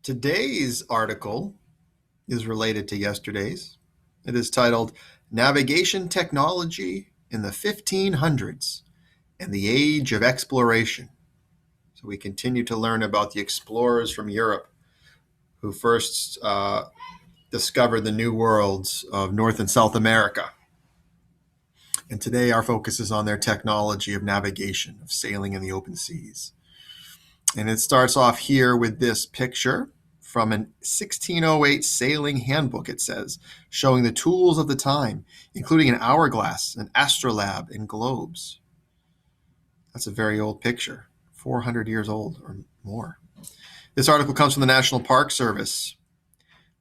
Today's article is related to yesterday's. It is titled Navigation Technology in the 1500s and the Age of Exploration. So we continue to learn about the explorers from Europe who first discovered the new worlds of North and South America. And today our focus is on their technology of navigation, of sailing in the open seas. And it starts off here with this picture from an 1608 sailing handbook, it says, showing the tools of the time, including an hourglass, an astrolabe, and globes. That's a very old picture, 400 years old or more. This article comes from the National Park Service.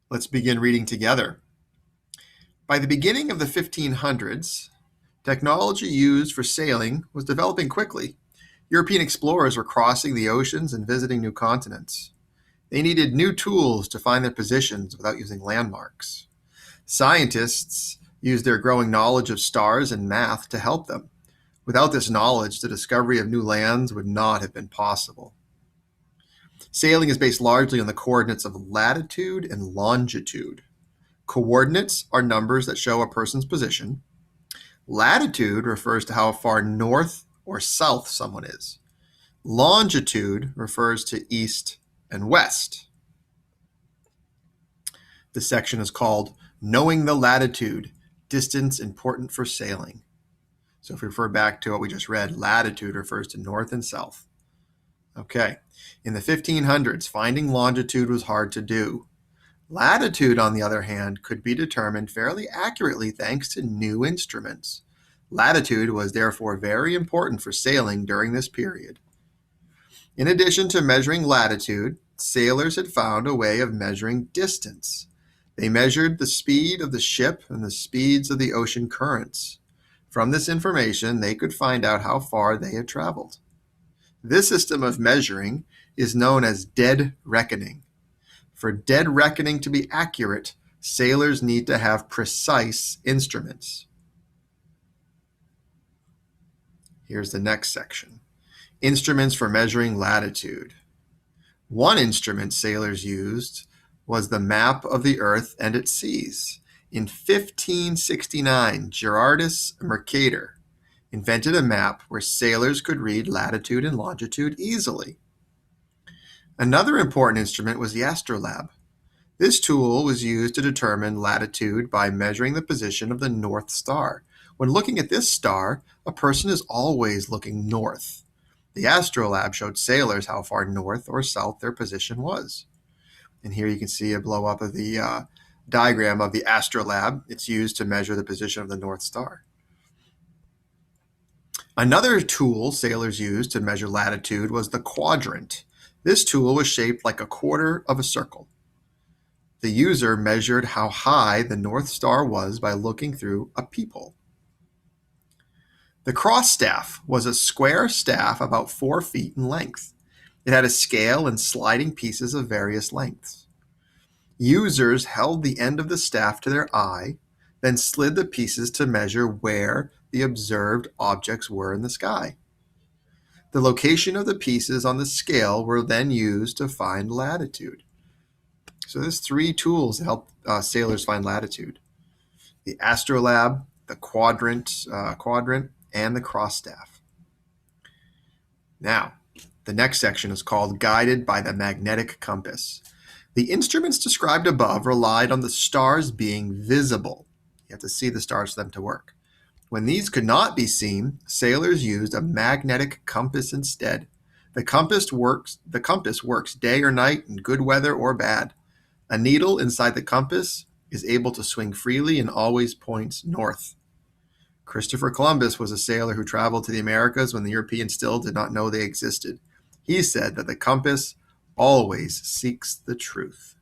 Let's begin reading together. By the beginning of the 1500s, technology used for sailing was developing quickly. European explorers were crossing the oceans and visiting new continents. They needed new tools to find their positions without using landmarks. Scientists used their growing knowledge of stars and math to help them. Without this knowledge, the discovery of new lands would not have been possible. Sailing is based largely on the coordinates of latitude and longitude. Coordinates are numbers that show a person's position. Latitude refers to how far north or south someone is. Longitude refers to east and west. This section is called Knowing the Latitude, Distance Important for Sailing. So if we refer back to what we just read, latitude refers to north and south. Okay, in the 1500s, finding longitude was hard to do. Latitude, on the other hand, could be determined fairly accurately thanks to new instruments. Latitude was therefore very important for sailing during this period. In addition to measuring latitude, sailors had found a way of measuring distance. They measured the speed of the ship and the speeds of the ocean currents. From this information, they could find out how far they had traveled. This system of measuring is known as dead reckoning. For dead reckoning to be accurate, sailors need to have precise instruments. Here's the next section. Instruments for measuring latitude. One instrument sailors used was the map of the earth and its seas. In 1569, Gerardus Mercator invented a map where sailors could read latitude and longitude easily. Another important instrument was the astrolabe. This tool was used to determine latitude by measuring the position of the North Star. When looking at this star, a person is always looking north. The astrolabe showed sailors how far north or south their position was. And here you can see a blow-up of the diagram of the astrolabe. It's used to measure the position of the North Star. Another tool sailors used to measure latitude was the quadrant. This tool was shaped like a quarter of a circle. The user measured how high the North Star was by looking through a peephole. The cross staff was a square staff about 4 feet in length. It had a scale and sliding pieces of various lengths. Users held the end of the staff to their eye, then slid the pieces to measure where the observed objects were in the sky. The location of the pieces on the scale were then used to find latitude. So there's 3 tools to help sailors find latitude: the astrolabe, the quadrant, and the cross staff. Now, the next section is called Guided by the Magnetic Compass. The instruments described above relied on the stars being visible. You have to see the stars for them to work. When these could not be seen, sailors used a magnetic compass instead. The compass works day or night in good weather or bad. A needle inside the compass is able to swing freely and always points north. Christopher Columbus was a sailor who traveled to the Americas when the Europeans still did not know they existed. He said that the compass always seeks the truth.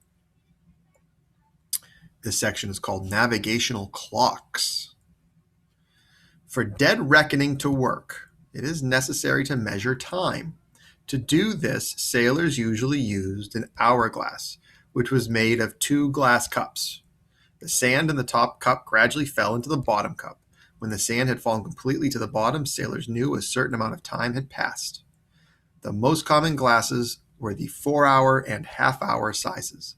This section is called Navigational Clocks. For dead reckoning to work, it is necessary to measure time. To do this, sailors usually used an hourglass, which was made of 2 glass cups. The sand in the top cup gradually fell into the bottom cup. When the sand had fallen completely to the bottom, sailors knew a certain amount of time had passed. The most common glasses were the 4-hour and half-hour sizes.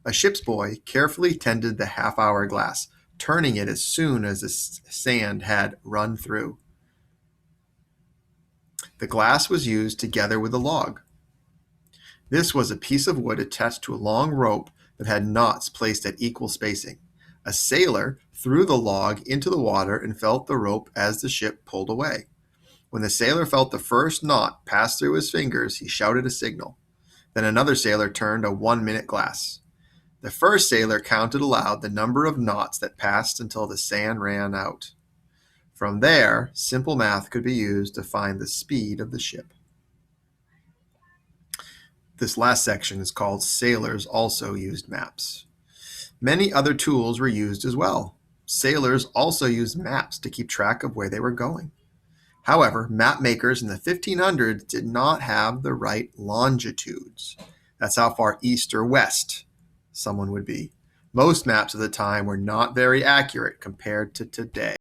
A ship's boy carefully tended the half-hour glass, turning it as soon as the sand had run through. The glass was used together with the log. This was a piece of wood attached to a long rope that had knots placed at equal spacing. A sailor threw the log into the water and felt the rope as the ship pulled away. When the sailor felt the first knot pass through his fingers, he shouted a signal. Then another sailor turned a 1-minute glass. The first sailor counted aloud the number of knots that passed until the sand ran out. From there, simple math could be used to find the speed of the ship. This last section is called Sailors Also Used Maps. Many other tools were used as well. Sailors also used maps to keep track of where they were going. However, map makers in the 1500s did not have the right longitudes. That's how far east or west someone would be. Most maps of the time were not very accurate compared to today.